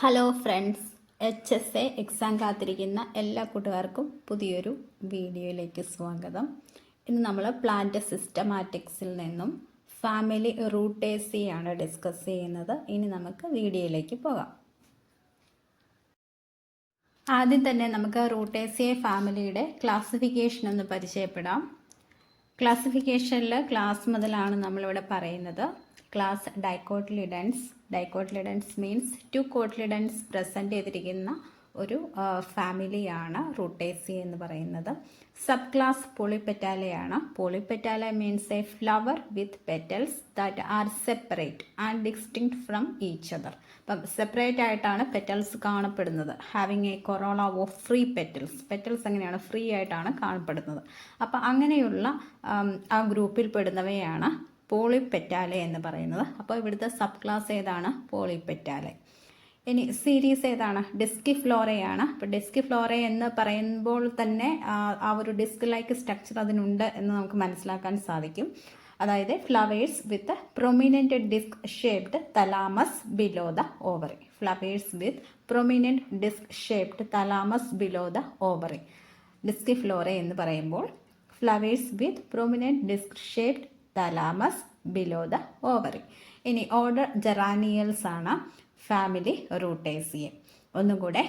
Hello friends, HSA exam കാത്തിരിക്കുന്ന എല്ലാ കൂട്ടുകാർക്കും പുതിയൊരു വീഡിയോയിലേക്ക് സ്വാഗതം. ഇന്ന് നമ്മൾ പ്ലാന്റ് സിസ്റ്റമാറ്റിക്സിൽ നിന്നും ഫാമിലി റൂട്ടേസി ആണ് ഡിസ്കസ് ചെയ്യുന്നത്. ഇനി നമുക്ക് വീഡിയോയിലേക്ക് പോകാം. ആദ്യം തന്നെ നമുക്ക് റൂട്ടേസിയ ഫാമിലിയുടെ ക്ലാസിഫിക്കേഷൻ ഒന്ന് പരിചയപ്പെടാം. ക്ലാസിഫിക്കേഷനിൽ ക്ലാസ് മുതലാണ് നമ്മളിവിടെ പറയുന്നത്. Class dicotyledons. Dicotyledons means 2 cotyledons present ചെയ്തിരിക്കുന്ന ഒരു ഫാമിലിയാണ് റൂട്ടേസി എന്ന് പറയുന്നത്. സബ് ക്ലാസ് പോളിപെറ്റാലയാണ്. Polypetalae means a flower with petals that are separate and distinct from each other. അപ്പം സെപ്പറേറ്റ് ആയിട്ടാണ് പെറ്റൽസ് കാണപ്പെടുന്നത്. Having a corolla of free petals. Petals എങ്ങനെയാണ്? ഫ്രീ ആയിട്ടാണ് കാണപ്പെടുന്നത്. അപ്പം അങ്ങനെയുള്ള ആ ഗ്രൂപ്പിൽ പെടുന്നവയാണ് പോളിപെറ്റാല എന്ന് പറയുന്നത്. അപ്പോൾ ഇവിടുത്തെ സബ് ക്ലാസ് ഏതാണ്? പോളിപെറ്റാല. ഇനി സീരീസ് ഏതാണ്? ഡിസ്കിഫ്ലോറയാണ്. അപ്പോൾ ഡിസ്കിഫ്ലോറ എന്ന് പറയുമ്പോൾ തന്നെ ആ ഒരു ഡിസ്ക് ലൈക്ക് സ്ട്രക്ചർ അതിനുണ്ട് എന്ന് നമുക്ക് മനസ്സിലാക്കാൻ സാധിക്കും. അതായത് flowers with prominent disc shaped thalamus below the ovary. Flowers with prominent disc shaped thalamus below the ovary. Disciflorae എന്ന് പറയുമ്പോൾ flowers with prominent disc shaped thalamus below the ovary. ഇനി order Geraniales ആണ് ഫാമിലി റൂട്ടേസിയ. ഒന്നുകൂടെ,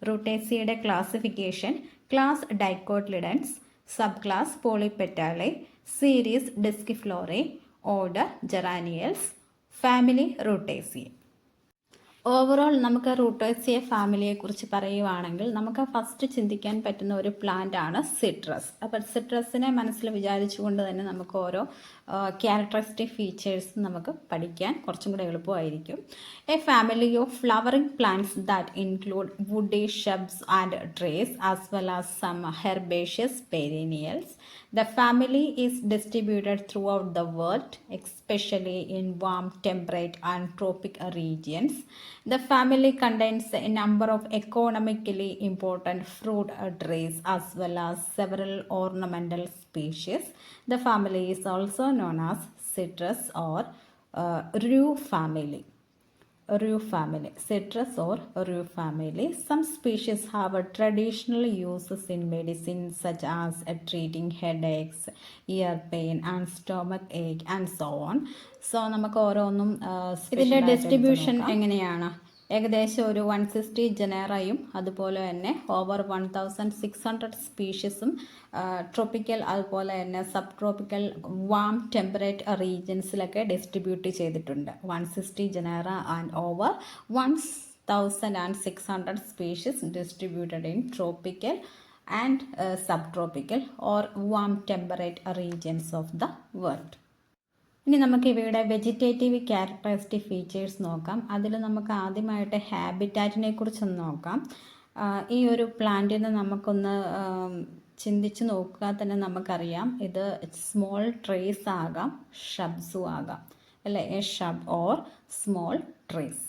റൂട്ടേസിയയുടെ classification: class dicotyledons, sub class Polypetalae, series Disciflorae, order Geraniales, family Rutaceae. Overall നമുക്ക് Rutaceae ഫാമിലിയെക്കുറിച്ച് പറയുവാണെങ്കിൽ നമുക്ക് first ചിന്തിക്കാൻ പറ്റുന്ന ഒരു പ്ലാന്റ് ആണ് സിട്രസ്. അപ്പോൾ സിട്രസിനെ മനസ്സിൽ വിചാരിച്ചുകൊണ്ട് തന്നെ നമുക്ക് ഓരോ ക്യാരക്ടറിസ്റ്റിക് ഫീച്ചേഴ്സ് നമുക്ക് പഠിക്കാൻ കുറച്ചും കൂടെ എളുപ്പമായിരിക്കും. A family of flowering plants that include woody shrubs and trees as well as some herbaceous perennials. The family is distributed throughout the world, especially in warm, temperate and tropic regions. The family contains a number of economically important fruit trees as well as several ornamental species. The family is also known as citrus or rue family. Rue family, citrus or rue family. Some species have traditional uses in medicine such as treating headaches, ear pain and stomach ache and so on. So നമുക്ക് ഓരോന്നും ഇതിൻ്റെ distribution എങ്ങനെയാണ്? ഏകദേശം ഒരു 160 ജനറയും അതുപോലെ തന്നെ over 1600 സ്പീഷീസും tropical അതുപോലെ തന്നെ സബ് ട്രോപ്പിക്കൽ വാം ടെമ്പറേറ്റ് റീജിയൻസിലൊക്കെ ഡിസ്ട്രിബ്യൂട്ട് ചെയ്തിട്ടുണ്ട്. 160 genera and over 1600 species distributed in tropical and sub tropical or warm temperate regions of the world. ഇനി നമുക്ക് ഇവയുടെ വെജിറ്റേറ്റീവ് ക്യാരക്ടറിസ്റ്റിക് ഫീച്ചേഴ്സ് നോക്കാം. അതിൽ നമുക്ക് ആദ്യമായിട്ട് ഹാബിറ്റാറ്റിനെ കുറിച്ചൊന്ന് നോക്കാം. ഈ ഒരു പ്ലാന്റിന് നമുക്കൊന്ന് ചിന്തിച്ച് നോക്കുക തന്നെ നമുക്കറിയാം, ഇത് സ്മോൾ ട്രീസ് ആകാം, ഷബ്സും ആകാം, അല്ലേ? A shrub or small trees.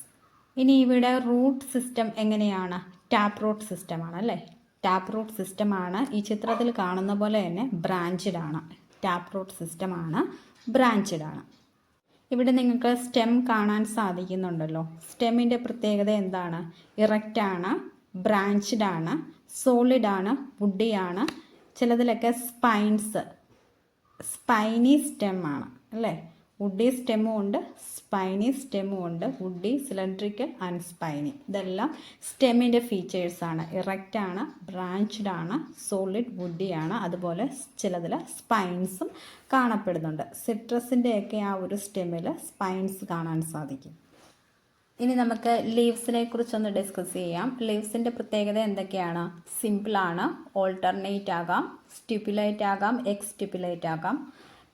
ഇനി ഇവിടെ റൂട്ട് സിസ്റ്റം എങ്ങനെയാണ്? ടാപ്പ് റൂട്ട് സിസ്റ്റമാണ്, അല്ലേ? ടാപ്പ് റൂട്ട് സിസ്റ്റമാണ്. ഈ ചിത്രത്തിൽ കാണുന്ന പോലെ തന്നെ ബ്രാഞ്ചഡ് ആണ്. ടാപ്പ് റൂട്ട് സിസ്റ്റമാണ്, ബ്രാഞ്ചഡ് ആണ്. ഇവിടെ നിങ്ങൾക്ക് സ്റ്റെം കാണാൻ സാധിക്കുന്നുണ്ടല്ലോ. സ്റ്റെമ്മിൻ്റെ പ്രത്യേകത എന്താണ്? ഇറക്റ്റ് ആണ്, ബ്രാഞ്ചഡ് ആണ്, സോളിഡ് ആണ്, വുഡിയാണ്. ചിലതിലൊക്കെ സ്പൈനി സ്റ്റെം ആണ്, അല്ലേ? വുഡി സ്റ്റെമ്മും ഉണ്ട്, സ്പൈനി സ്റ്റെമ്മും ഉണ്ട്. Woody, cylindrical and spiny. ഇതെല്ലാം സ്റ്റെമ്മിൻ്റെ ഫീച്ചേഴ്സാണ്. ഇറക്റ്റ് ആണ്, ബ്രാഞ്ച്ഡ് ആണ്, സോളിഡ്, വുഡിയാണ്. അതുപോലെ ചിലതിൽ സ്പൈൻസും കാണപ്പെടുന്നുണ്ട്. സിട്രസിൻ്റെയൊക്കെ ആ ഒരു സ്റ്റെമ്മിൽ സ്പൈൻസ് കാണാൻ സാധിക്കും. ഇനി നമുക്ക് ലീവ്സിനെ കുറിച്ചൊന്ന് ഡിസ്കസ് ചെയ്യാം. ലീവ്സിൻ്റെ പ്രത്യേകത എന്തൊക്കെയാണ്? സിമ്പിളാണ്, ഓൾട്ടർനേറ്റ് ആകാം, സ്റ്റിപ്പുലേറ്റ് ആകാം, എക്സ്റ്റിപ്പുലേറ്റ് ആകാം.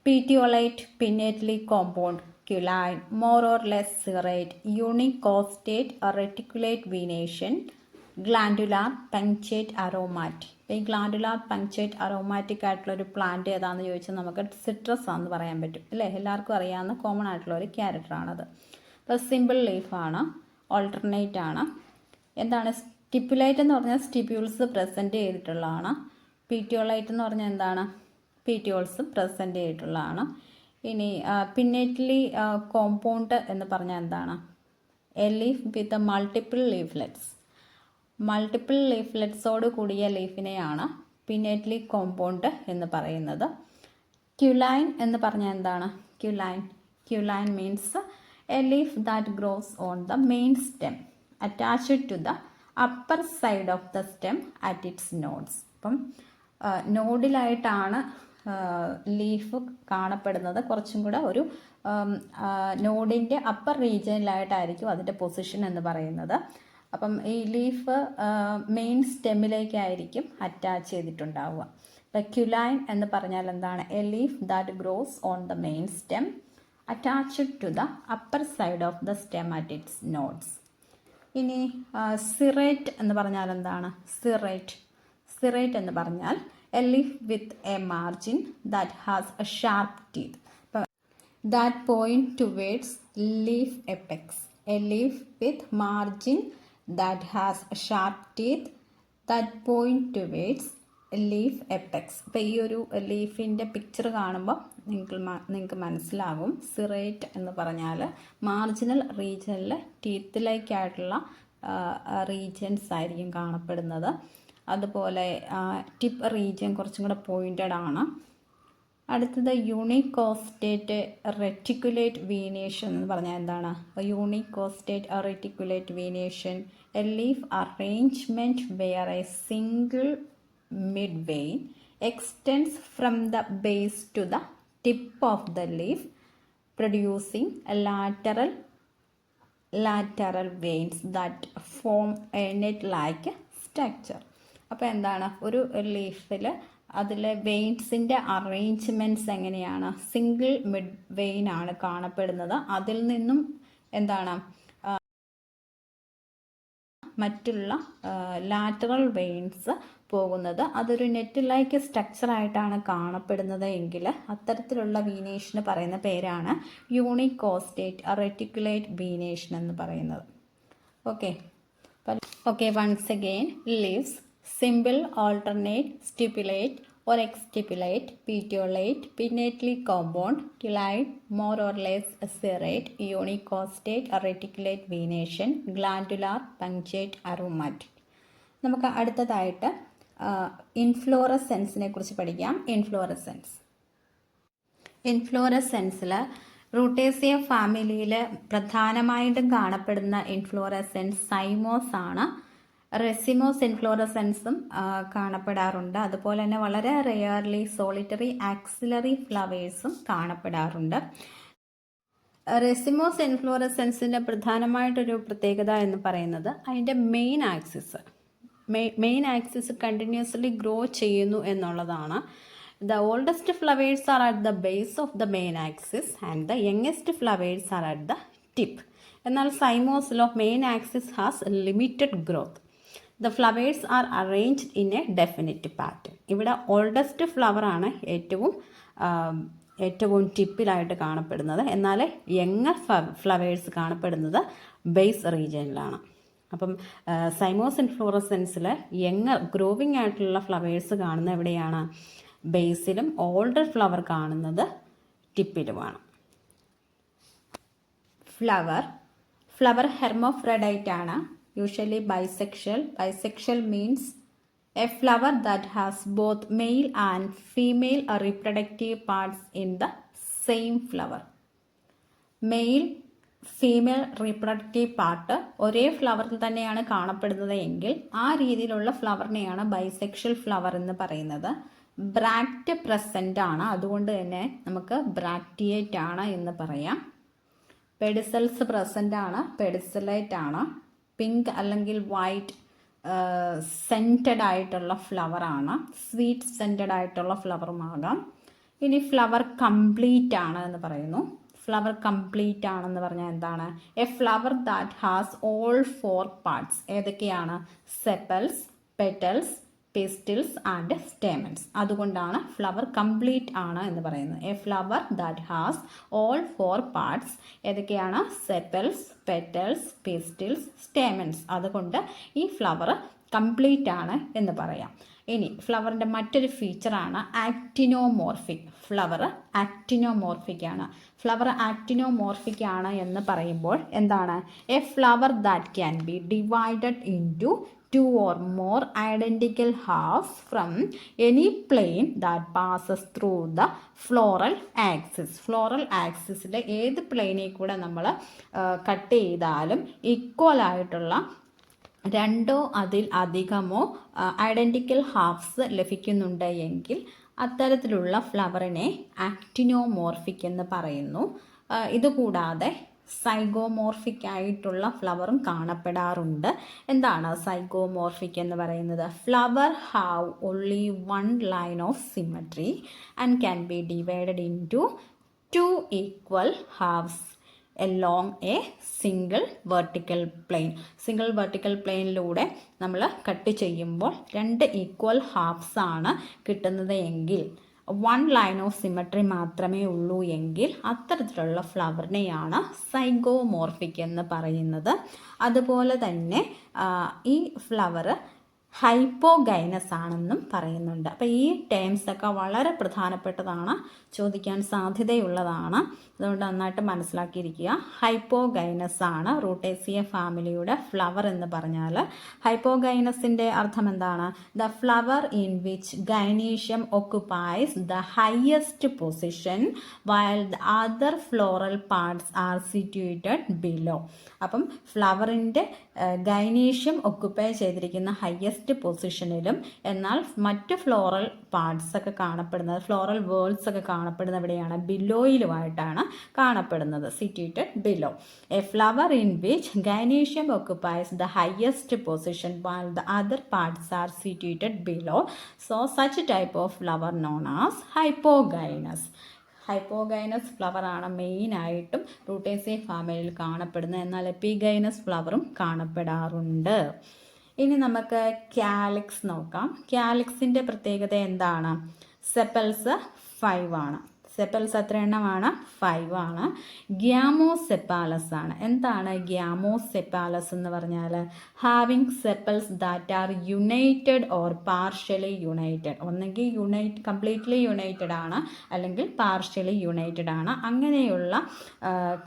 Petiolate, pinnately compound, culline, more or less serrate, unicostate, reticulate venation, glandular, punctate, aromatic. ഈ ഗ്ലാൻഡുലാർ പങ്ക്ചേറ്റ് അറോമാറ്റിക് ആയിട്ടുള്ള ഒരു പ്ലാന്റ് ഏതാണെന്ന് ചോദിച്ചാൽ നമുക്ക് സിട്രസ് ആണെന്ന് പറയാൻ പറ്റും, അല്ലേ? എല്ലാവർക്കും അറിയാവുന്ന കോമൺ ആയിട്ടുള്ള ഒരു ക്യാരക്ടറാണത്. അപ്പോൾ സിമ്പിൾ ലീഫാണ്, ഓൾട്ടർനേറ്റ് ആണ്. എന്താണ് സ്റ്റിപ്പുലേറ്റ് എന്ന് പറഞ്ഞാൽ സ്റ്റിപ്യൂൾസ് പ്രസൻറ്റ് ചെയ്തിട്ടുള്ളതാണ്. പീറ്റിയോളൈറ്റ് എന്ന് പറഞ്ഞാൽ എന്താണ്? പീറ്റിയോൾസ് പ്രസൻറ്റ് ചെയ്തിട്ടുള്ളതാണ്. ഇനി പിന്നേറ്റ്ലി കോമ്പൗണ്ട് എന്ന് പറഞ്ഞാൽ എന്താണ്? A leaf with multiple leaflets. Multiple ലീഫ്ലെറ്റ്സോട് കൂടിയ ലീഫിനെയാണ് പിന്നേറ്റ്ലി കോമ്പൗണ്ട് എന്ന് പറയുന്നത്. ക്യുലൈൻ എന്ന് പറഞ്ഞാൽ എന്താണ്? Cauline means a leaf that grows on the main stem attached to the upper side of the stem at its nodes. അപ്പം നോഡിലായിട്ടാണ് ലീഫ് കാണപ്പെടുന്നത്. കുറച്ചും കൂടെ ഒരു നോഡിൻ്റെ അപ്പർ റീജിയനിലായിട്ടായിരിക്കും അതിൻ്റെ പൊസിഷൻ എന്ന് പറയുന്നത്. അപ്പം ഈ ലീഫ് മെയിൻ സ്റ്റെമ്മിലേക്കായിരിക്കും അറ്റാച്ച് ചെയ്തിട്ടുണ്ടാവുക. ഇപ്പം ക്യുലൈൻ എന്ന് പറഞ്ഞാൽ എന്താണ്? A leaf that grows on the main stem attached to the upper side of the stem at its nodes. ഇനി സിറേറ്റ് എന്ന് പറഞ്ഞാൽ എന്താണ്? സിറേറ്റ് എന്ന് പറഞ്ഞാൽ a leaf with a margin that has a sharp teeth that point towards leaf apex. A leaf with margin that has sharp teeth that point towards leaf apex. അപ്പോൾ ഈ ഒരു ലീഫിൻ്റെ picture കാണുമ്പോൾ നിങ്ങൾക്ക് മനസ്സിലാകും. സിറേറ്റ് എന്ന് പറഞ്ഞാൽ മാർജിനൽ റീജിയനിൽ ടീത്തിലേക്കായിട്ടുള്ള റീജിയൻസ് ആയിരിക്കും കാണപ്പെടുന്നത്. അതുപോലെ ടിപ്പ് റീജിയൻ കുറച്ചും കൂടെ പോയിൻറ്റഡ് ആണ്. അടുത്തത് യൂണിക്കോസ്റ്റേറ്റ് റെറ്റിക്കുലേറ്റ് വീനേഷൻ എന്ന് പറഞ്ഞാൽ എന്താണ്? Unicostate reticulate venation a leaf arrangement where a single mid vein extends from the base to the tip of the leaf producing lateral veins that form a net-like structure. അപ്പോൾ എന്താണ്? ഒരു ലീഫിൽ അതിലെ വെയിൻസിൻ്റെ arrangements എങ്ങനെയാണ്? Single mid vein ആണ് കാണപ്പെടുന്നത്. അതിൽ നിന്നും എന്താണ് മറ്റുള്ള ലാറ്ററൽ വെയിൻസ് പോകുന്നത്. അതൊരു നെറ്റ് ലൈക്ക് സ്ട്രക്ചറായിട്ടാണ് കാണപ്പെടുന്നത് എങ്കിൽ അത്തരത്തിലുള്ള വീനേഷന് പറയുന്ന പേരാണ് യൂണിക്കോസ്റ്റേറ്റ് റെറ്റിക്കുലേറ്റ് വീനേഷൻ എന്ന് പറയുന്നത്. Okay once again leaves simple, alternate, stipulate or exstipulate, petiolate, pinnately compound, clyde, more or less serrate, unicostate, reticulate venation, glandular, punctate, aromatic. നമുക്ക് അടുത്തതായിട്ട് ഇൻഫ്ലോറസെൻസിനെ കുറിച്ച് പഠിക്കാം. ഇൻഫ്ലോറസെൻസിൽ റൂട്ടേസിയ ഫാമിലിയിൽ പ്രധാനമായിട്ടും കാണപ്പെടുന്ന ഇൻഫ്ലോറസെൻസ് സൈമോസ് ആണ്. റെസിമോസ് ഇൻഫ്ലോറസെൻസും കാണപ്പെടാറുണ്ട്. അതുപോലെ തന്നെ വളരെ റെയർലി സോളിറ്ററി ആക്സിലറി ഫ്ലവേഴ്സും കാണപ്പെടാറുണ്ട്. റെസിമോസ് ഇൻഫ്ലോറസെൻസിൻ്റെ പ്രധാനമായിട്ടൊരു പ്രത്യേകത എന്ന് പറയുന്നത് അതിൻ്റെ മെയിൻ ആക്സിസ് കണ്ടിന്യൂസ്ലി ഗ്രോ ചെയ്യുന്നു എന്നുള്ളതാണ്. The oldest flowers are at the base of the main axis and the youngest flowers are at the tip. എന്നാൽ സൈമോസിലോ main axis has limited growth. The flowers are arranged in a definite pattern. ഇവിടെ oldest ഫ്ലവറാണ് ഏറ്റവും ടിപ്പിലായിട്ട് കാണപ്പെടുന്നത്. എന്നാൽ younger flowers കാണപ്പെടുന്നത് base റീജിയനിലാണ്. അപ്പം സൈമോസ് ഇൻഫ്ലോറസെൻസിൽ യങ്ങർ ഗ്രോവിംഗ് ആയിട്ടുള്ള ഫ്ലവേഴ്സ് കാണുന്നത് എവിടെയാണ്? ബേസിലും. ഓൾഡർ ഫ്ലവർ കാണുന്നത് ടിപ്പിലുമാണ്. ഫ്ലവർ ഹെർമോഫ്രഡൈറ്റ് ആണ്. Usually bisexual means a flower that has both male and female reproductive parts in the same flower. Male female reproductive part ഒരേ ഫ്ലവറിൽ തന്നെയാണ് കാണപ്പെടുന്നത് എങ്കിൽ ആ രീതിയിലുള്ള ഫ്ലവറിനെയാണ് ബൈസെക്ഷൽ ഫ്ലവർ എന്ന് പറയുന്നത്. ബ്രാക്റ്റ് പ്രസൻ്റ് ആണ്, അതുകൊണ്ട് തന്നെ നമുക്ക് ബ്രാക്റ്റിയേറ്റ് ആണ് എന്ന് പറയാം. പെഡിസൽസ് പ്രസൻ്റ് ആണ്, പെഡിസലേറ്റ് ആണ്. പിങ്ക് അല്ലെങ്കിൽ വൈറ്റ് സെൻറ്റഡ് ആയിട്ടുള്ള ഫ്ലവറാണ്, സ്വീറ്റ് സെൻറ്റഡ് ആയിട്ടുള്ള ഫ്ലവറുമാകാം. ഇനി ഫ്ലവർ കംപ്ലീറ്റ് ആണ് എന്ന് പറയുന്നു. ഫ്ലവർ കംപ്ലീറ്റ് ആണെന്ന് പറഞ്ഞാൽ എന്താണ്? A flower that has all 4 parts. ഏതൊക്കെയാണ്? Sepals, petals, pistils and stamens. അതുകൊണ്ടാണ് ഫ്ലവർ കംപ്ലീറ്റ് ആണ് എന്ന് പറയുന്നത്. A flower that has all 4 parts. ഏതൊക്കെയാണ്? Sepals, petals, pistils, stamens. അതുകൊണ്ട് ഈ ഫ്ലവർ കംപ്ലീറ്റ് ആണ് എന്ന് പറയാം. ഇനി ഫ്ലവറിൻ്റെ മറ്റൊരു ഫീച്ചറാണ് ആക്ടിനോമോർഫിക്. ഫ്ലവർ ആക്ടിനോമോർഫിക് ആണ്. ഫ്ലവർ ആക്ടിനോമോർഫിക് ആണ് എന്ന് പറയുമ്പോൾ എന്താണ്? A flower that can be divided into 2 or more identical halves from any plane that passes through the floral axis. Floral ആക്സിസിലെ ഏത് പ്ലെയിനിൽ കൂടെ നമ്മൾ കട്ട് ചെയ്താലും ഈക്വൽ ആയിട്ടുള്ള രണ്ടോ അതിൽ അധികമോ ഐഡൻറ്റിക്കൽ ഹാഫ്സ് ലഭിക്കുന്നുണ്ട് എങ്കിൽ അത്തരത്തിലുള്ള ഫ്ലവറിനെ ആക്ടിനോമോർഫിക് എന്ന് പറയുന്നു. ഇതുകൂടാതെ സൈഗോമോർഫിക് ആയിട്ടുള്ള ഫ്ലവറും കാണപ്പെടാറുണ്ട്. എന്താണ് സൈഗോമോർഫിക് എന്ന് പറയുന്നത്? Flower have only one line of symmetry and can be divided into 2 equal halves along a single vertical plane. Single vertical പ്ലെയിനിലൂടെ നമ്മൾ കട്ട് ചെയ്യുമ്പോൾ 2 ഈക്വൽ ഹാഫ്സ് ആണ് കിട്ടുന്നത് എങ്കിൽ, 1 ലൈൻ ഓഫ് സിമട്രി മാത്രമേ ഉള്ളൂ എങ്കിൽ അത്തരത്തിലുള്ള ഫ്ലവറിനെയാണ് സൈഗോമോർഫിക് എന്ന് പറയുന്നത്. അതുപോലെ തന്നെ ഈ ഫ്ലവർ ഹൈപ്പോഗൈനസ് ആണെന്നും പറയുന്നുണ്ട്. അപ്പോൾ ഈ ടേംസൊക്കെ വളരെ പ്രധാനപ്പെട്ടതാണ്, ചോദിക്കാൻ സാധ്യതയുള്ളതാണ്. അതുകൊണ്ട് നന്നായിട്ട് മനസ്സിലാക്കിയിരിക്കുക. ഹൈപ്പോഗൈനസ് ആണ് റൂട്ടേസിയ ഫാമിലിയുടെ ഫ്ലവർ എന്ന് പറഞ്ഞാൽ. ഹൈപ്പോഗൈനസിൻ്റെ അർത്ഥം എന്താണ്? The flower in which gynoecium occupies the highest position while the other floral parts are situated below. അപ്പം ഫ്ലവറിൻ്റെ ഗൈനീഷ്യം ഒക്കുപ്പൈ ചെയ്തിരിക്കുന്ന ഹയസ്റ്റ് പൊസിഷനിലും എന്നാൽ മറ്റ് ഫ്ലോറൽ പാർട്സ് ഒക്കെ കാണപ്പെടുന്നത്, ഫ്ലോറൽ വേൾഡ്സ് ഒക്കെ കാണപ്പെടുന്നത് എവിടെയാണ്? ബിലോയിലുമായിട്ടാണ് കാണപ്പെടുന്നത്, situated below. A flower in which gynoecium occupies the highest position while the other parts are situated below. So such type of flower known as hypogynous. Hypogynous ഫ്ലവറാണ് മെയിനായിട്ടും Rutaceae ഫാമിലിയിൽ കാണപ്പെടുന്നത്. എന്നാൽ എപ്പിഗൈനസ് ഫ്ലവറും കാണപ്പെടാറുണ്ട്. ഇനി നമുക്ക് കാലിക്സ് നോക്കാം. കാലിക്സിൻ്റെ പ്രത്യേകത എന്താണ്? സെപ്പൽസ് 5 ആണ്. സെപ്പൽസ് എത്ര എണ്ണമാണ്? 5 ആണ്. ഗ്യാമോസെപ്പാലസ് ആണ്. എന്താണ് ഗ്യാമോസെപ്പാലസ് എന്ന് പറഞ്ഞാൽ? Having sepals that are United or partially United. ഒന്നെങ്കിൽ കംപ്ലീറ്റ്ലി യുണൈറ്റഡ് ആണ്, അല്ലെങ്കിൽ പാർഷ്യലി യുണൈറ്റഡ് ആണ്. അങ്ങനെയുള്ള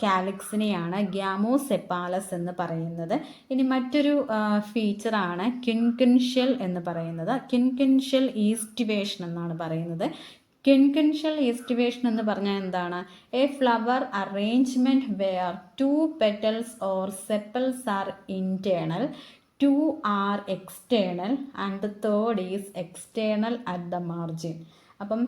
കാലിക്സിനെയാണ് ഗ്യാമോസെപ്പാലസ് എന്ന് പറയുന്നത്. ഇനി മറ്റൊരു ഫീച്ചറാണ് ക്വിൻക്വിൻഷ്യൽ എന്ന് പറയുന്നത്. ക്വിൻക്വിൻഷ്യൽ ഈസ്റ്റിവേഷൻ എന്നാണ് പറയുന്നത്. ക്വിൻക്വിൻഷ്യൽ ഈസ്റ്റിവേഷൻ എന്ന് പറഞ്ഞാൽ എന്താണ്? A flower arrangement where 2 petals or sepals are internal, 2 are external and the third is external at the margin. അപ്പം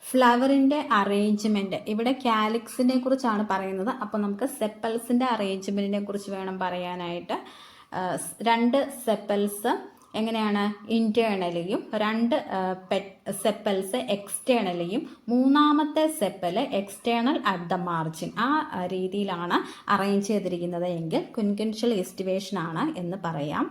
ഫ്ലവറിൻ്റെ അറേഞ്ച്മെൻറ്റ്, ഇവിടെ കാലിക്സിനെ കുറിച്ചാണ് പറയുന്നത്. അപ്പം നമുക്ക് സെപ്പൽസിൻ്റെ അറേഞ്ച്മെൻറ്റിനെ കുറിച്ച് വേണം പറയാനായിട്ട്. 2 സെപ്പൽസ് എങ്ങനെയാണ്? ഇൻറ്റേർണലിയും, 2 സെപ്പൽസ് എക്സ്റ്റേണലിയും, മൂന്നാമത്തെ sepal external at the margin. ആ രീതിയിലാണ് അറേഞ്ച് ചെയ്തിരിക്കുന്നത് എങ്കിൽ ക്വിൻക്വിൻഷ്യൽ ഈസ്റ്റിവേഷൻ ആണ് എന്ന് പറയാം.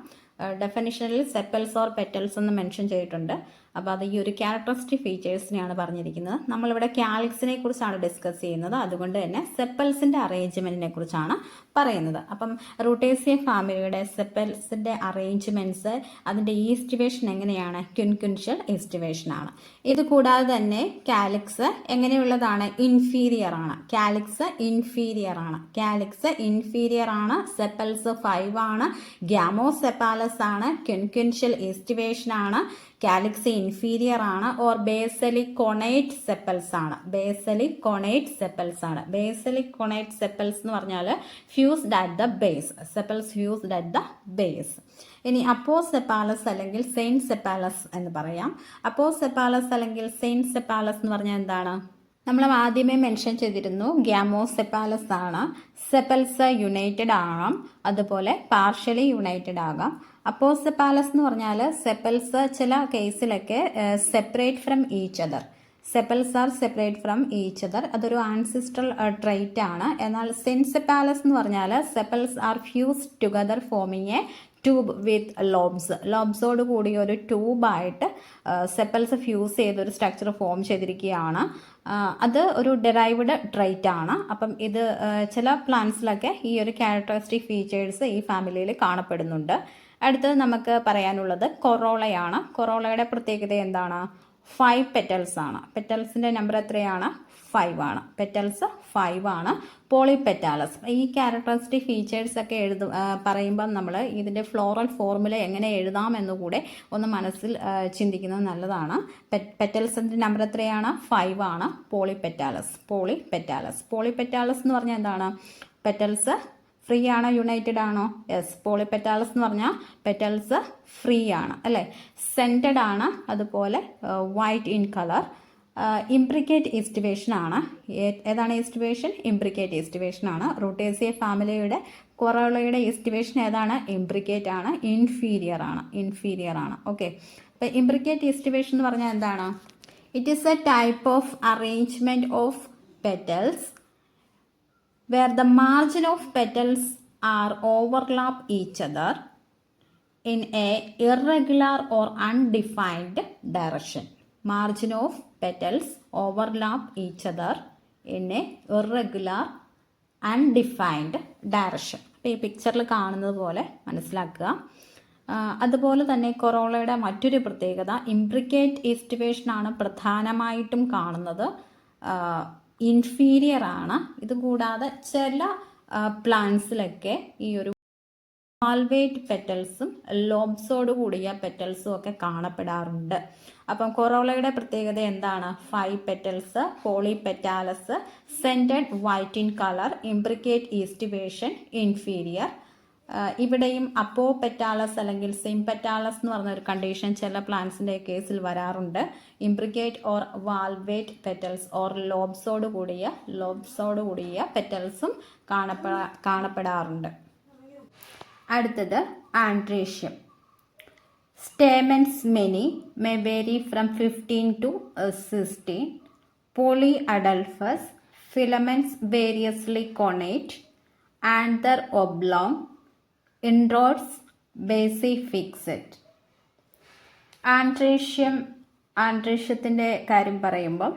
ഡെഫിനിഷനിൽ സെപ്പൽസ് ഓർ പെറ്റൽസ് എന്ന് മെൻഷൻ ചെയ്തിട്ടുണ്ട്. അപ്പോൾ അത് ഈ ഒരു ക്യാരക്ടറിസ്റ്റിക് ഫീച്ചേഴ്സിനെയാണ് പറഞ്ഞിരിക്കുന്നത്. നമ്മളിവിടെ കാലിക്സിനെ കുറിച്ചാണ് ഡിസ്കസ് ചെയ്യുന്നത്, അതുകൊണ്ട് തന്നെ സെപ്പൽസിൻ്റെ അറേഞ്ച്മെൻറ്റിനെ കുറിച്ചാണ് പറയുന്നത്. അപ്പം റൂട്ടേസിയ ഫാമിലിയുടെ സെപ്പൽസിൻ്റെ അറേഞ്ച്മെൻറ്റ്സ്, അതിൻ്റെ ഈസ്റ്റിവേഷൻ എങ്ങനെയാണ്? ക്വിൻക്വിൻഷ്യൽ ഈസ്റ്റിവേഷൻ ആണ്. ഇത് കൂടാതെ തന്നെ കാലിക്സ് എങ്ങനെയുള്ളതാണ്? ഇൻഫീരിയർ ആണ്. കാലിക്സ് ഇൻഫീരിയർ ആണ്. കാലിക്സ് ഇൻഫീരിയർ ആണ്. സെപ്പൽസ് 5 ആണ്. ഗ്യാമോസെപ്പാലസ് ആണ്. ക്വിൻക്വിൻഷ്യൽ ഈസ്റ്റിവേഷൻ ആണ്. കാലിക്സ് ഇൻഫീരിയർ ആണ്. ഓർ ബേസലിക് കൊണേറ്റ് സെപ്പൽസ് ആണ്. ബേസലിക് കൊണേറ്റ് സെപ്പൽസ് ആണ്. ബേസലിക് കൊണേറ്റ് സെപ്പൽസ് എന്ന് പറഞ്ഞാൽ fused at the base. Sepals fused at the base. ഇനി അപ്പോസെപ്പാലസ് അല്ലെങ്കിൽ സെയിൻറ്റ് സെപ്പാലസ് എന്ന് പറയാം. അപ്പോസെപ്പാലസ് അല്ലെങ്കിൽ സെയിൻറ്റ് സെപ്പാലസ് എന്ന് പറഞ്ഞാൽ എന്താണ്? നമ്മൾ ആദ്യമേ മെൻഷൻ ചെയ്തിരുന്നു, ഗ്യാമോസെപ്പാലസ് ആണ്. സെപ്പൽസ് യുണൈറ്റഡ് ആകാം, അതുപോലെ പാർഷ്യലി യുണൈറ്റഡ് ആകാം. അപ്പോസെപ്പാലസ് എന്ന് പറഞ്ഞാൽ സെപ്പൽസ് ചില കേസിലൊക്കെ separate from each other. Sepals are separate from each other. അതൊരു ആൻസിസ്ട്രൽ ട്രൈറ്റ് ആണ്. എന്നാൽ സെൻസെപ്പാലസ് എന്ന് പറഞ്ഞാൽ sepals are fused together forming a tube with ലോബ്സോട് കൂടി ഒരു ട്യൂബായിട്ട് സെപ്പൽസ് ഫ്യൂസ് ചെയ്തൊരു സ്ട്രക്ചർ ഫോം ചെയ്തിരിക്കുകയാണ്. അത് ഒരു ഡെറൈവ്ഡ് ട്രൈറ്റ് ആണ്. അപ്പം ഇത് ചില പ്ലാന്റ്സിലൊക്കെ ഈ ഒരു ക്യാരക്ടറിസ്റ്റിക് ഫീച്ചേഴ്സ് ഈ ഫാമിലിയിൽ കാണപ്പെടുന്നുണ്ട്. അടുത്തത് നമുക്ക് പറയാനുള്ളത് കൊറോളയാണ്. കൊറോളയുടെ പ്രത്യേകത എന്താണ്? 5 പെറ്റൽസ് ആണ്. പെറ്റൽസിൻ്റെ നമ്പർ എത്രയാണ്? 5 ആണ്. പെറ്റൽസ് 5 ആണ്. പോളിപെറ്റാലസ്. ഈ ക്യാരക്ടറിസ്റ്റിക് ഫീച്ചേഴ്സ് ഒക്കെ പറയുമ്പം നമ്മൾ ഇതിൻ്റെ ഫ്ലോറൽ ഫോർമുല എങ്ങനെ എഴുതാമെന്നുകൂടെ ഒന്ന് മനസ്സിൽ ചിന്തിക്കുന്നത് നല്ലതാണ്. പെറ്റൽസിൻ്റെ നമ്പർ എത്രയാണ്? 5 ആണ്. പോളിപെറ്റാലസ് എന്ന് പറഞ്ഞാൽ എന്താണ്? പെറ്റൽസ് ഫ്രീ ആണോ യുണൈറ്റഡ് ആണോ? യെസ്. പോളിപെറ്റാലസ് എന്ന് പറഞ്ഞാൽ പെറ്റൽസ് ഫ്രീ ആണ് അല്ലേ. സെൻറ്റഡ് ആണ്. അതുപോലെ white in colour. Imbricate aestivation ആണ്. ഏതാണ് ഈസ്റ്റിവേഷൻ? ഇംബ്രിക്കേറ്റ് ഈസ്റ്റിവേഷൻ ആണ്. റൂട്ടേസിയ ഫാമിലിയുടെ കൊറോളയുടെ ഈസ്റ്റിവേഷൻ ഏതാണ്? ഇംബ്രിക്കേറ്റ് ആണ്. ഇൻഫീരിയർ ആണ്. ഓക്കെ. അപ്പോൾ ഇംബ്രിക്കേറ്റ് ഈസ്റ്റിവേഷൻ എന്ന് പറഞ്ഞാൽ എന്താണ്? It is A type of arrangement of petals where the margin of petals are overlap each other in a irregular or undefined direction. Margin of petals overlap each other in a irregular undefined direction. അപ്പോൾ ഈ പിക്ചറിൽ കാണുന്നത് പോലെ മനസ്സിലാക്കുക. അതുപോലെ തന്നെ കൊറോളയുടെ മറ്റൊരു പ്രത്യേകത ഇംബ്രിക്കേറ്റ് ഈസ്റ്റിവേഷനാണ് പ്രധാനമായിട്ടും കാണുന്നത്. ഇൻഫീരിയർ ആണ്. ഇതുകൂടാതെ ചില പ്ലാന്റ്സിലൊക്കെ ഈ ഒരു വാൽവേറ്റ് പെറ്റൽസും ലോബ്സോട് കൂടിയ പെറ്റൽസും ഒക്കെ കാണപ്പെടാറുണ്ട്. അപ്പം കൊറോളയുടെ പ്രത്യേകത എന്താണ്? 5 petals, polypetalous, scented white in colour, imbricate aestivation, inferior. ഇവിടെയും അപ്പോപെറ്റാലസ് അല്ലെങ്കിൽ സിംപെറ്റാലസ് എന്ന് പറഞ്ഞ ഒരു കണ്ടീഷൻ ചില പ്ലാന്റ്സിൻ്റെ കേസിൽ വരാറുണ്ട്. Imbricate or valvate petals or ലോബ്സോട് കൂടിയ പെറ്റൽസും കാണപ്പെടാറുണ്ട്. അടുത്തത് androecium. Stamens many may vary from 15 to 16. Polyadelphous. Filaments variously connate. Anther oblong. Introrse basifixed. ആൻഡ്രീഷ്യത്തിൻ്റെ കാര്യം പറയുമ്പം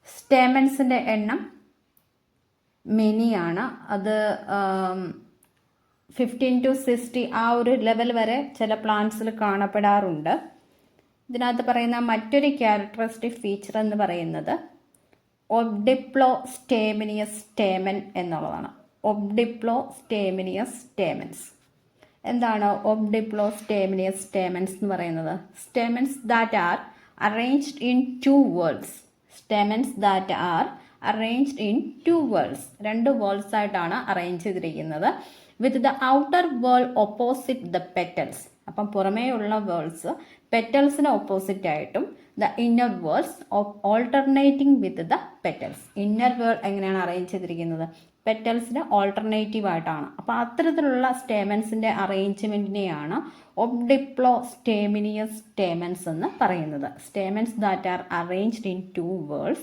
സ്റ്റേമൻസിൻ്റെ എണ്ണം മെനിയാണ്. അത് 15 to 60 ആ ഒരു ലെവൽ വരെ ചില പ്ലാന്റ്സിൽ കാണപ്പെടാറുണ്ട്. ഇതിനകത്ത് പറയുന്ന മറ്റൊരു ക്യാരക്ടറിസ്റ്റിക് ഫീച്ചർ എന്ന് പറയുന്നത് ഒബ്ഡിപ്ലോസ്റ്റേമിനിയസ് സ്റ്റേമൻ എന്നുള്ളതാണ്. ഒബ്ഡിപ്ലോസ്റ്റേമിനിയസ് സ്റ്റേമൻസ്. എന്താണ് ഒബ്ഡിപ്ലോസ്റ്റേമിനിയസ് സ്റ്റേമൻസ് എന്ന് പറയുന്നത്? Stamens that are arranged in 2 whorls. രണ്ട് whorls ആയിട്ടാണ് അറേഞ്ച് ചെയ്തിരിക്കുന്നത്. With the outer വേൾ opposite the petals. അപ്പം പുറമേയുള്ള വേൾസ് പെറ്റൽസിന് ഓപ്പോസിറ്റ് ആയിട്ടും the inner worlds alternating with the petals. Inner വേൾ എങ്ങനെയാണ് അറേഞ്ച് ചെയ്തിരിക്കുന്നത്? പെറ്റൽസിന് ഓൾട്ടർനേറ്റീവ് ആയിട്ടാണ്. അപ്പോൾ അത്തരത്തിലുള്ള സ്റ്റേമൻസിൻ്റെ അറേഞ്ച്മെൻറ്റിനെയാണ് ഒബ്ഡിപ്ലോസ്റ്റേമിനിയസ് സ്റ്റേമൻസ് എന്ന് പറയുന്നത്. Stamens that are arranged in 2 whorls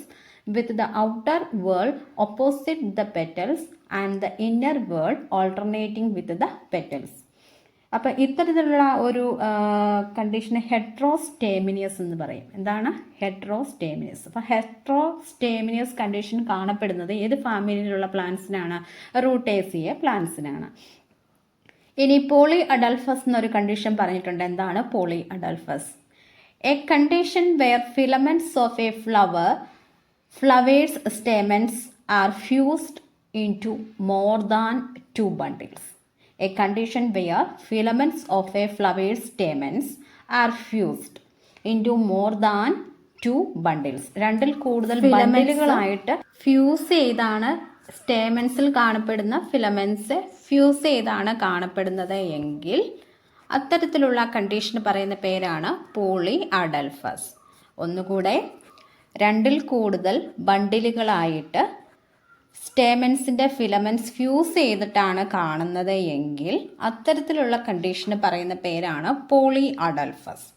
with the outer whorl opposite the petals and the inner whorl alternating with the petals. അപ്പോൾ ഇത്തരത്തിലുള്ള ഒരു കണ്ടീഷനെ ഹെട്രോസ്റ്റേമിനിയസ് എന്ന് പറയും. എന്താണ് ഹെട്രോസ്റ്റേമിനിയസ്? അപ്പോൾ ഹെട്രോസ്റ്റേമിനിയസ് കണ്ടീഷൻ കാണപ്പെടുന്നത് ഏത് ഫാമിലിയിലുള്ള പ്ലാന്റ്സിനാണ്? റൂട്ടേസിയ പ്ലാന്റ്സിനാണ്. ഇനി പോളി അഡൽഫസ് എന്നൊരു കണ്ടീഷൻ പറഞ്ഞിട്ടുണ്ട്. എന്താണ് polyadelphous? A condition where filaments of a flowers stamens are fused into more than 2 bundles. A condition where filaments of a flower's stamens are fused into more than 2 bundles. രണ്ടിൽ കൂടുതൽ ബണ്ടിലുകളായിട്ട് fuse ചെയ്താണ് സ്റ്റേമൻസിൽ കാണപ്പെടുന്ന filaments fuse ചെയ്താണ് കാണപ്പെടുന്നത് എങ്കിൽ അത്തരത്തിലുള്ള കണ്ടീഷന് പറയുന്ന പേരാണ് പോളി അഡൽഫസ്. ഒന്നുകൂടെ, രണ്ടിൽ കൂടുതൽ ബണ്ടിലുകളായിട്ട് സ്റ്റേമൻസിൻ്റെ ഫിലമെന്റ്സ് ഫ്യൂസ് ചെയ്തിട്ടാണ് കാണുന്നത് എങ്കിൽ അത്തരത്തിലുള്ള കണ്ടീഷന് പറയുന്ന പേരാണ് പോളി അഡൽഫസ്.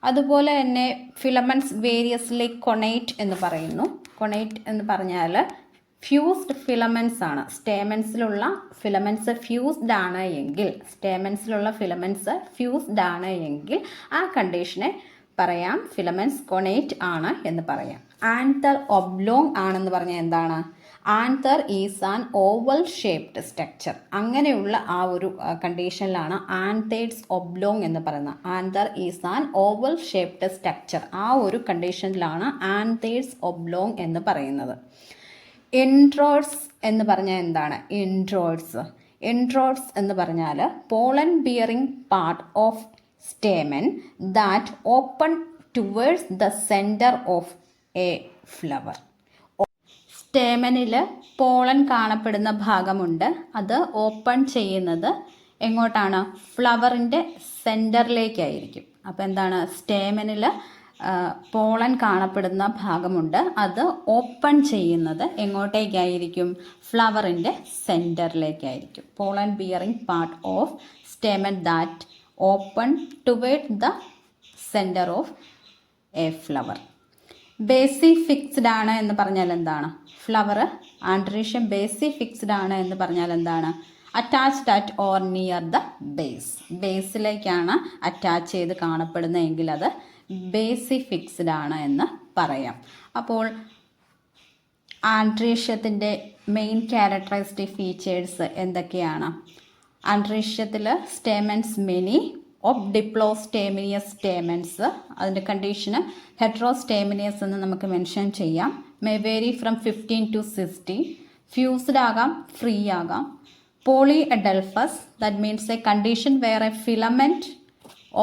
അതുപോലെ തന്നെ ഫിലമെൻറ്റ്സ് വേരിയസ്ലി കൊണൈറ്റ് എന്ന് പറയുന്നു. കൊണൈറ്റ് എന്ന് പറഞ്ഞാൽ ഫ്യൂസ്ഡ് ഫിലമെൻറ്റ്സ് ആണ്. സ്റ്റേമൻസിലുള്ള ഫിലമെൻറ്റ്സ് ഫ്യൂസ്ഡ് ആണ് എങ്കിൽ, ആ കണ്ടീഷനെ പറയാം ഫിലമെൻറ്റ്സ് കൊണൈറ്റ് ആണ് എന്ന് പറയാം. ആൻതർ ഒബ്ലോങ് ആണെന്ന് പറഞ്ഞാൽ എന്താണ്? Anther is an oval shaped structure. അങ്ങനെയുള്ള ആ ഒരു കണ്ടീഷനിലാണ് ആൻതേർസ് ഒബ്ലോങ് എന്ന് പറയുന്നത്. Anther is an oval shaped structure, ആ ഒരു കണ്ടീഷനിലാണ് ആൻതേർസ് ഒബ്ലോങ് എന്ന് പറയുന്നത്. ഇൻട്രോഡ്സ് എന്ന് പറഞ്ഞാൽ എന്താണ്? ഇൻട്രോഡ്സ് എന്ന് പറഞ്ഞാൽ pollen bearing part of stamen that open towards the centre of a flower. സ്റ്റേമനിൽ പോളൻ കാണപ്പെടുന്ന ഭാഗമുണ്ട്. അത് ഓപ്പൺ ചെയ്യുന്നത് എങ്ങോട്ടാണ്? ഫ്ലവറിൻ്റെ സെൻറ്ററിലേക്കായിരിക്കും. അപ്പോൾ എന്താണ്? സ്റ്റേമനിൽ പോളൻ കാണപ്പെടുന്ന ഭാഗമുണ്ട്. അത് ഓപ്പൺ ചെയ്യുന്നത് എങ്ങോട്ടേക്കായിരിക്കും? ഫ്ലവറിൻ്റെ സെൻറ്ററിലേക്കായിരിക്കും. Pollen bearing part of stamen that open toward the centre of a flower. Basifixed ആണ് എന്ന് പറഞ്ഞാൽ എന്താണ്? ഫ്ലവർ ആൻഡ്രീഷ്യം ബേസി ഫിക്സ്ഡ് ആണ് എന്ന് പറഞ്ഞാൽ എന്താണ്? Attached at or near the base. ബേസിലേക്കാണ് അറ്റാച്ച് ചെയ്ത് കാണപ്പെടുന്നതെങ്കിൽ അത് ബേസി ഫിക്സ്ഡ് ആണ് എന്ന് പറയാം. അപ്പോൾ ആൻഡ്രീഷ്യത്തിൻ്റെ മെയിൻ ക്യാരക്ടറിസ്റ്റിക് ഫീച്ചേഴ്സ് എന്തൊക്കെയാണ്? ആൻഡ്രീഷ്യത്തിൽ stamens many of diplostemonous stamens, അതിൻ്റെ കണ്ടീഷന് ഹെട്രോസ്റ്റേമിനിയസ് എന്ന് നമുക്ക് മെൻഷൻ ചെയ്യാം. May vary from 15 to 60. Fused ആകാം, ഫ്രീ ആകാം. Polyadelphous, that means a condition where a filament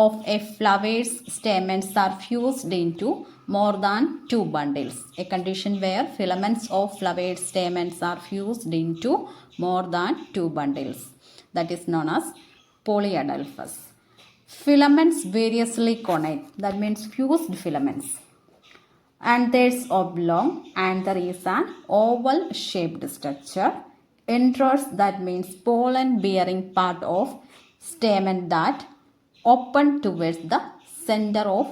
of a flower's stamens are fused into more than 2 bundles. A condition where filaments of flowered stamens are fused into more than 2 bundles. That is known as polyadelphous. Filaments variously connate. That means fused filaments. Anthers oblong. Anther is an oval shaped structure. Introds, that means pollen bearing part of stamen that open towards the center of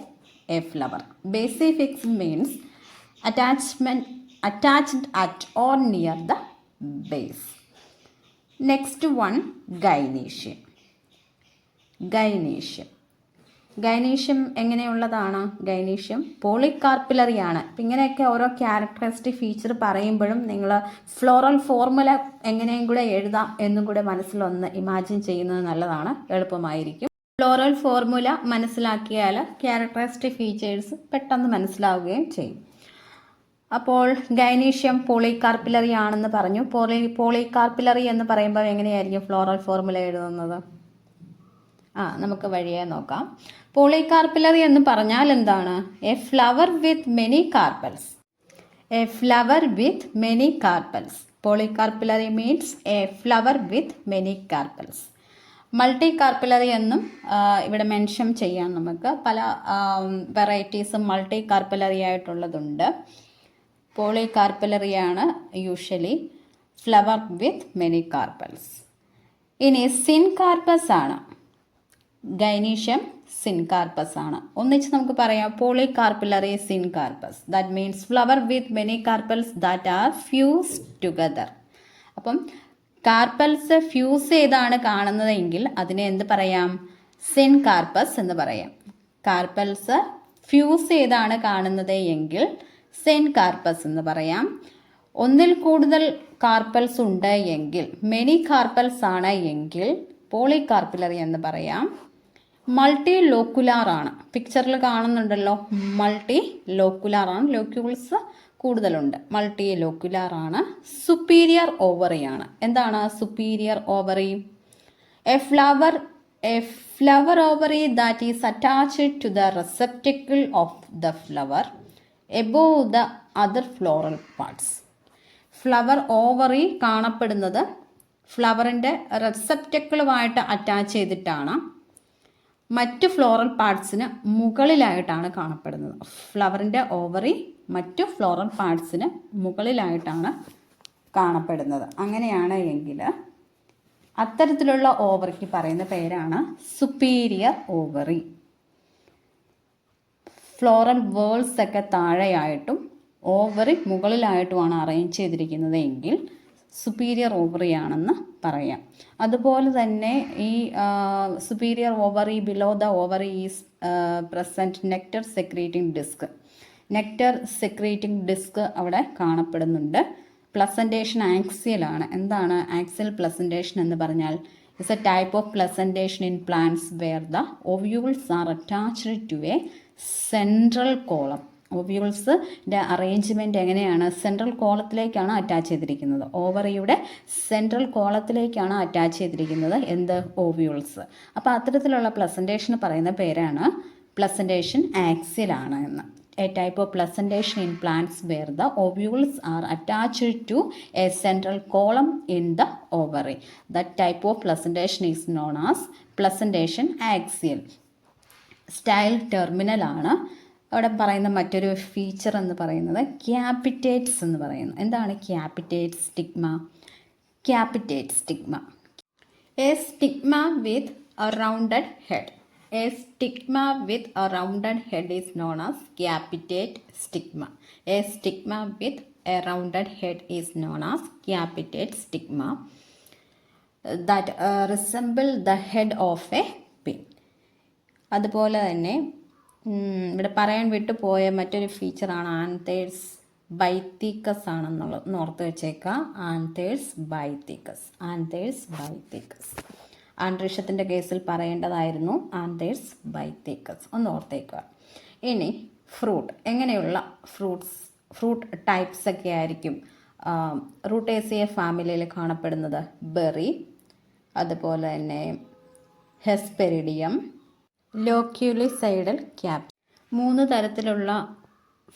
a flower. Basifix means attached at or near the base. Next one, gynoecium. Gynoecium എങ്ങനെയുള്ളതാണ്? Gynoecium polycarpellary ആണ്. അപ്പം ഇങ്ങനെയൊക്കെ ഓരോ characteristic feature പറയുമ്പോഴും നിങ്ങൾ floral formula എങ്ങനെയും കൂടെ എഴുതാം എന്നും കൂടെ മനസ്സിലൊന്ന് ഇമാജിൻ ചെയ്യുന്നത് നല്ലതാണ്, എളുപ്പമായിരിക്കും. ഫ്ലോറൽ ഫോർമുല മനസ്സിലാക്കിയാൽ ക്യാരക്ടറിസ്റ്റിക് ഫീച്ചേഴ്സ് പെട്ടെന്ന് മനസ്സിലാവുകയും ചെയ്യും. അപ്പോൾ ഗൈനീഷ്യം പോളികാർപ്പിലറി ആണെന്ന് പറഞ്ഞു. പോളികാർപ്പിലറി എന്ന് പറയുമ്പോൾ എങ്ങനെയായിരിക്കും ഫ്ലോറൽ ഫോർമുല എഴുതുന്നത്? നമുക്ക് വഴിയെ നോക്കാം. പോളികാർപ്പിലറി എന്ന് പറഞ്ഞാൽ എന്താണ്? A flower with many carpels. Polycarpellary means a flower with many carpels. Multicarpellary എന്നും ഇവിടെ മെൻഷൻ ചെയ്യാം. നമുക്ക് പല വെറൈറ്റീസും മൾട്ടി കാർപ്പിലറി ആയിട്ടുള്ളതുണ്ട്. പോളികാർപ്പിലറിയാണ് usually flower with many carpels. ഇനി സിൻകാർപ്പസ് ആണ്. ഗൈനീഷ്യം സിൻകാർപ്പസ് ആണ്. ഒന്നിച്ച് നമുക്ക് പറയാം polycarpellary syncarpous. That means flower with many carpels that are fused together. അപ്പം കാർപ്പൽസ് ഫ്യൂസ് ചെയ്താണ് കാണുന്നതെങ്കിൽ അതിനെ എന്ത് പറയാം? സിൻകാർപ്പസ് എന്ന് പറയാം. കാർപ്പൽസ് ഫ്യൂസ് ചെയ്താണ് കാണുന്നത് എങ്കിൽ സിൻകാർപ്പസ് എന്ന് പറയാം. ഒന്നിൽ കൂടുതൽ കാർപ്പൽസ് ഉണ്ട് എങ്കിൽ, മെനി കാർപ്പൽസ് ആണ് എങ്കിൽ പോളികാർപ്പിലറി എന്ന് പറയാം. മൾട്ടി ലോക്കുലാർ ആണ്. പിക്ചറിൽ കാണുന്നുണ്ടല്ലോ, മൾട്ടി ലോക്കുലാർ ആണ്. ലോക്യൂൾസ് കൂടുതലുണ്ട്. മൾട്ടി ലോക്കുലാർ ആണ്. സുപ്പീരിയർ ഓവറി ആണ്. എന്താണ് superior ovary? A flower ovary that is attached to the receptacle of the flower above the other floral parts. Flower ovary കാണപ്പെടുന്നത് ഫ്ലവറിൻ്റെ റിസെപ്റ്റിക്കിളുമായിട്ട് അറ്റാച്ച് ചെയ്തിട്ടാണ്. മറ്റു ഫ്ലോറൽ പാർട്സിന് മുകളിലായിട്ടാണ് കാണപ്പെടുന്നത്. ഫ്ലവറിൻ്റെ ഓവറി മറ്റു ഫ്ലോറൽ പാർട്സിന് മുകളിലായിട്ടാണ് കാണപ്പെടുന്നത്. അങ്ങനെയാണ് എങ്കിൽ അത്തരത്തിലുള്ള ഓവറിക്ക് പറയുന്ന പേരാണ് സുപ്പീരിയർ ഓവറി. ഫ്ലോറൽ വേൾസ് ഒക്കെ താഴെയായിട്ടും ഓവറി മുകളിലായിട്ടുമാണ് അറേഞ്ച് ചെയ്തിരിക്കുന്നത് എങ്കിൽ സുപ്പീരിയർ ഓവറി ആണെന്ന് പറയാം. അതുപോലെ തന്നെ ഈ superior ovary below the ovary is present nectar secreting disc. Nectar secreting disc അവിടെ കാണപ്പെടുന്നുണ്ട്. പ്ലസൻറ്റേഷൻ ആക്സിയൽ ആണ്. എന്താണ് ആക്സിയൽ പ്ലസൻറ്റേഷൻ എന്ന് പറഞ്ഞാൽ? It's a type of placentation in plants where the ovules are attached to a central column. ഓവ്യൂൾസിൻ്റെ arrangement എങ്ങനെയാണ്? Central കോളത്തിലേക്കാണ് attach ചെയ്തിരിക്കുന്നത്. ഓവറിയുടെ സെൻട്രൽ കോളത്തിലേക്കാണ് അറ്റാച്ച് ചെയ്തിരിക്കുന്നത് എന്ത്? ഓവ്യൂൾസ്. അപ്പോൾ അത്തരത്തിലുള്ള പ്ലസൻറ്റേഷൻ പറയുന്ന പേരാണ് പ്ലസൻറ്റേഷൻ ആക്സിയൽ ആണ് എന്ന്. A type of placentation in plants where the ovules are attached to a central column in the ovary. That type of placentation is known as placentation axial. Style terminal ആണ്. അവിടെ പറയുന്ന മറ്റൊരു ഫീച്ചർ എന്ന് പറയുന്നത് ക്യാപിറ്റേറ്റ്സ് എന്ന് പറയുന്നു. എന്താണ് capitate stigma? Capitate stigma, a stigma with a rounded head. A stigma with a rounded head is known as capitate stigma. A stigma with a rounded head is known as capitate stigma that resemble the head of a pin. അതുപോലെ തന്നെ ഇവിടെ പറയാൻ വിട്ടുപോയ മറ്റൊരു ഫീച്ചറാണ് ആൻതേഴ്സ് ബൈത്തീക്കസ് ആണെന്നുള്ളത് ഓർത്ത് വെച്ചേക്കുക. ആൻതേഴ്സ് ബൈത്തീക്കസ്, ആൻതേഴ്സ് ബൈത്തീക്കസ്. ആൻഡ്രീഷ്യത്തിൻ്റെ കേസിൽ പറയേണ്ടതായിരുന്നു ആൻതേഴ്സ് ബൈത്തീക്കസ്, ഒന്ന് ഓർത്തേക്കുക. ഇനി ഫ്രൂട്ട്, എങ്ങനെയുള്ള ഫ്രൂട്ട് ടൈപ്സ് ഒക്കെ ആയിരിക്കും റൂട്ടേസിയ ഫാമിലിയിൽ കാണപ്പെടുന്നത്? ബെറി, അതുപോലെ തന്നെ ഹെസ്പെരിഡിയം, ലോക്യുലിസൈഡൽ ക്യാപ്. 3 തരത്തിലുള്ള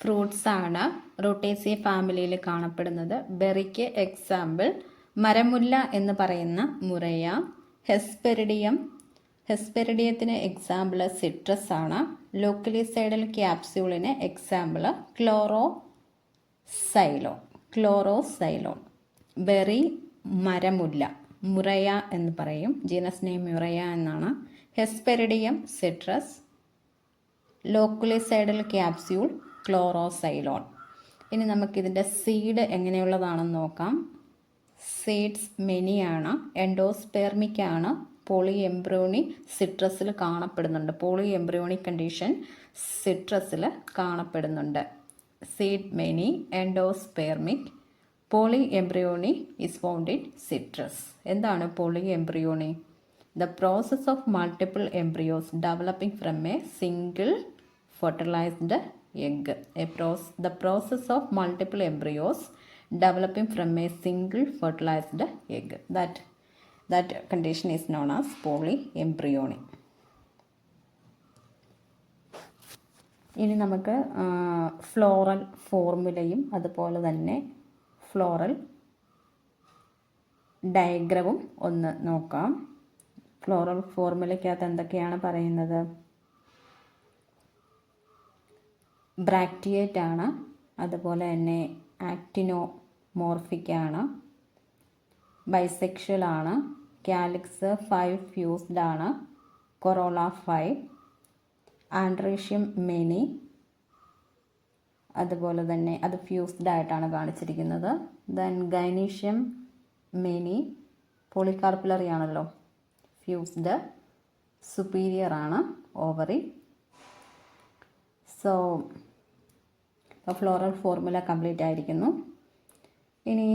ഫ്രൂട്ട്സാണ് റൂട്ടേസിയ ഫാമിലിയിൽ കാണപ്പെടുന്നത്. ബെറിക്ക് എക്സാമ്പിൾ മരമുല്ല എന്ന് പറയുന്ന മുറയ. ഹെസ്പെരിഡിയത്തിന് എക്സാമ്പിൾ സിട്രസ് ആണ്. ലോക്കലിസൈഡൽ ക്യാപ്സ്യൂളിന് എക്സാമ്പിൾ ക്ലോറോസൈലോൺ. ബെറി മരമുല്ല, മുറയ എന്ന് പറയും, ജീനസ് നെയിം മുറയ എന്നാണ്. Hesperidium citrus, loculicidal capsule Chloroxylon. ഇനി നമുക്കിതിൻ്റെ സീഡ് എങ്ങനെയുള്ളതാണെന്ന് നോക്കാം. സീഡ്സ് മെനിയാണ്, എൻഡോസ്പെർമിക് ആണ്, പോളി എംബ്രിയോണി സിട്രസിൽ കാണപ്പെടുന്നുണ്ട്. പോളി എംബ്രിയോണി കണ്ടീഷൻ സിട്രസിൽ കാണപ്പെടുന്നുണ്ട്. Seed many, endospermic, polyembryony is found in citrus. എന്താണ് polyembryony? The process of multiple embryos developing from a single fertilised egg. The process of multiple embryos developing from a single fertilized egg. That condition is known as polyembryony. ഇനി നമുക്ക് floral ഫോർമുലയും അതുപോലെ തന്നെ floral ഡയഗ്രമും ഒന്ന് നോക്കാം. Floral ഫോർമുലയ്ക്കകത്ത് എന്തൊക്കെയാണ് പറയുന്നത്? ബ്രാക്റ്റിയേറ്റ് ആണ്, അതുപോലെ തന്നെ ആക്ടിനോമോർഫിക് ആണ്, ബൈസെക്ഷൽ ആണ്, കാലിക്സ് 5 ഫ്യൂസ്ഡ് ആണ്, കൊറോള 5, ആൻഡ്രീഷ്യം മെനി, അതുപോലെ തന്നെ അത് ഫ്യൂസ്ഡ് ആയിട്ടാണ് കാണിച്ചിരിക്കുന്നത്. ദെൻ ഗൈനീഷ്യം മെനി പോളികാർപ്പുലറി ആണല്ലോ, ഫ്യൂസ്ഡ്, സുപ്പീരിയർ ആണ്, ovary. So floral formula complete ആയിരിക്കുന്നു. ഇനി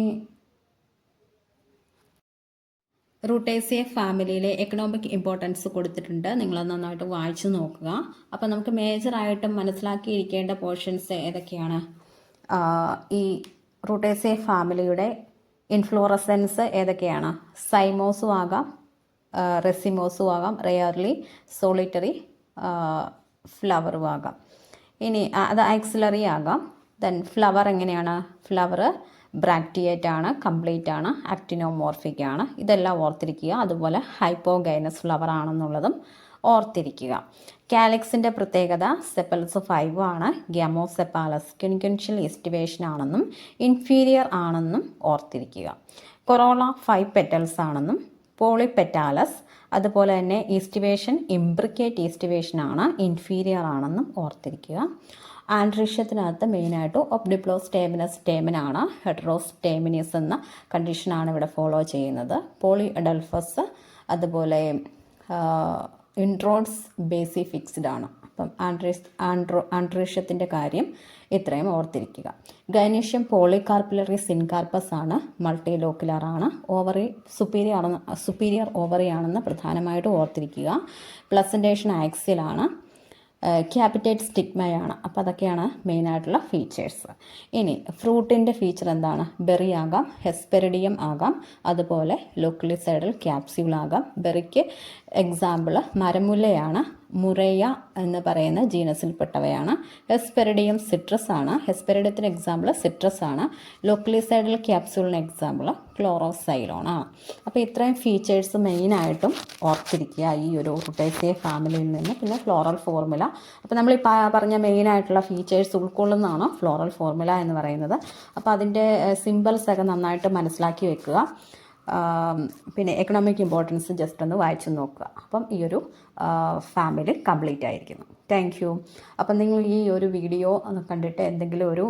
റൂട്ടേസിയ ഫാമിലിയിലെ എക്കണോമിക് ഇമ്പോർട്ടൻസ് കൊടുത്തിട്ടുണ്ട്, നിങ്ങളത് നന്നായിട്ട് വായിച്ചു നോക്കുക. അപ്പോൾ നമുക്ക് മേജറായിട്ടും മനസ്സിലാക്കിയിരിക്കേണ്ട പോർഷൻസ് ഏതൊക്കെയാണ്? ഈ റൂട്ടേസിയ ഫാമിലിയുടെ ഇൻഫ്ലോറസൻസ് ഏതൊക്കെയാണ്? സൈമോസും ആകാം, റെസിമോസും ആകാം, റെയർലി സോളിറ്ററി ഫ്ലവറും ആകാം. ഇനി അത് ആക്സിലറി ആകാം. ദെൻ ഫ്ലവർ എങ്ങനെയാണ്? ഫ്ലവർ ബ്രാക്റ്റിയേറ്റ് ആണ്, കംപ്ലീറ്റ് ആണ്, ആക്ടിനോമോർഫിക് ആണ്. ഇതെല്ലാം ഓർത്തിരിക്കുക. അതുപോലെ ഹൈപ്പോഗൈനസ് ഫ്ലവർ ആണെന്നുള്ളതും ഓർത്തിരിക്കുക. കാലിക്സിൻ്റെ പ്രത്യേകത സെപ്പൽസ് 5 ആണ്, ഗ്യാമോസെപ്പാലസ് ക്വിൻക്വൻഷ്യൽ എസ്റ്റിവേഷൻ ആണെന്നും ഇൻഫീരിയർ ആണെന്നും ഓർത്തിരിക്കുക. കൊറോള 5 പെറ്റൽസ് ആണെന്നും പോളിപെറ്റാലസ്. അതുപോലെ തന്നെ ഈസ്റ്റിവേഷൻ ഇംബ്രിക്കേറ്റ് ഈസ്റ്റിവേഷനാണ്, ഇൻഫീരിയർ ആണെന്നും ഓർത്തിരിക്കുക. ആൻഡ്രീഷ്യത്തിനകത്ത് മെയിനായിട്ട് ഒബ്ഡിപ്ലോസ്റ്റേമിനസ് സ്റ്റേമിനാണ്, ഹെട്രോസ്റ്റേമിനിയസ് എന്ന കണ്ടീഷനാണ് ഇവിടെ ഫോളോ ചെയ്യുന്നത്. പോളി അഡൽഫസ് അതുപോലെ ഇൻട്രോഡ്സ് ബേസി ഫിക്സ്ഡ് ആണ്. അപ്പം ആൻഡ്രീഷ്യത്തിൻ്റെ കാര്യം ഇത്രയും ഓർത്തിരിക്കുക. ഗൈനീഷ്യം പോളികാർപ്പിലറി സിൻകാർപ്പസ് ആണ്, മൾട്ടിലോക്കുലർ ആണ്, ഓവറി സുപ്പീരിയർ ഓവറി ആണെന്ന് പ്രധാനമായിട്ടും ഓർത്തിരിക്കുക. പ്ലസൻറ്റേഷൻ ആക്സിലാണ്, ക്യാപിറ്റേറ്റ് സ്റ്റിഗ്മയാണ്. അപ്പോൾ അതൊക്കെയാണ് മെയിനായിട്ടുള്ള ഫീച്ചേഴ്സ്. ഇനി ഫ്രൂട്ടിൻ്റെ ഫീച്ചർ എന്താണ്? ബെറി ആകാം, ഹെസ്പെറിഡിയം ആകാം, അതുപോലെ ലോക്കലിസൈഡൽ ക്യാപ്സ്യൂൾ ആകാം. ബെറിക്ക് എക്സാമ്പിൾ മരമുല്ലയാണ്, മുറയ്യ എന്ന് പറയുന്ന ജീനസിൽപ്പെട്ടവയാണ്. ഹെസ്പെറിഡിയം സിട്രസ് ആണ്, ഹെസ്പെറിഡിയത്തിന് എക്സാമ്പിൾ സിട്രസ് ആണ്. ലോക്കലിസൈഡൽ ക്യാപ്സ്യൂളിന് എക്സാമ്പിൾ ക്ലോറോസൈലോൺ ആണ്. അപ്പോൾ ഇത്രയും ഫീച്ചേഴ്സ് മെയിനായിട്ടും ഓർത്തിരിക്കുക ഈ ഒരു റുട്ടേസിയ ഫാമിലിയിൽ നിന്ന്. പിന്നെ ഫ്ലോറൽ ഫോർമുല, അപ്പോൾ നമ്മൾ ഈ പറഞ്ഞ മെയിനായിട്ടുള്ള ഫീച്ചേഴ്സ് ഉൾക്കൊള്ളുന്നതാണ് ഫ്ലോറൽ ഫോർമുല എന്ന് പറയുന്നത്. അപ്പോൾ അതിൻ്റെ സിമ്പിൾസൊക്കെ നന്നായിട്ട് മനസ്സിലാക്കി വെക്കുക. പിന്നെ എക്കണോമിക് ഇമ്പോർട്ടൻസ് ജസ്റ്റ് ഒന്ന് വായിച്ചു നോക്കുക. അപ്പം ഈ ഒരു ഫാമിലി കംപ്ലീറ്റ് ആയിരിക്കുന്നു. Thank you. അപ്പം നിങ്ങൾ ഈ ഒരു വീഡിയോ കണ്ടിട്ട് എന്തെങ്കിലും ഒരു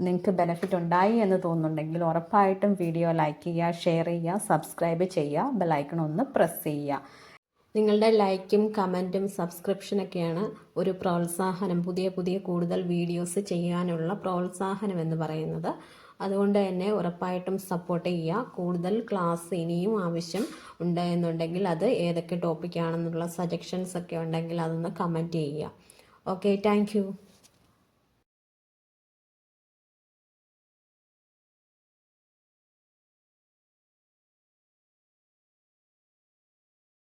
നിങ്ങൾക്ക് ബെനിഫിറ്റ് ഉണ്ടായി എന്ന് തോന്നുന്നുണ്ടെങ്കിൽ ഉറപ്പായിട്ടും വീഡിയോ ലൈക്ക് ചെയ്യുക, ഷെയർ ചെയ്യുക, സബ്സ്ക്രൈബ് ചെയ്യുക, ബെലൈക്കൺ ഒന്ന് പ്രസ് ചെയ്യുക. നിങ്ങളുടെ ലൈക്കും കമൻറ്റും സബ്സ്ക്രിപ്ഷനൊക്കെയാണ് ഒരു പ്രോത്സാഹനം, പുതിയ കൂടുതൽ വീഡിയോസ് ചെയ്യാനുള്ള പ്രോത്സാഹനം എന്ന് പറയുന്നത്. അതുകൊണ്ട് തന്നെ ഉറപ്പായിട്ടും സപ്പോർട്ട് ചെയ്യുക. കൂടുതൽ ക്ലാസ് ഇനിയും ആവശ്യം ഉണ്ട് എന്നുണ്ടെങ്കിൽ അത് ഏതൊക്കെ ടോപ്പിക്കാണെന്നുള്ള സജഷൻസ് ഒക്കെ ഉണ്ടെങ്കിൽ അതൊന്ന് കമൻറ്റ് ചെയ്യുക. Okay, thank you.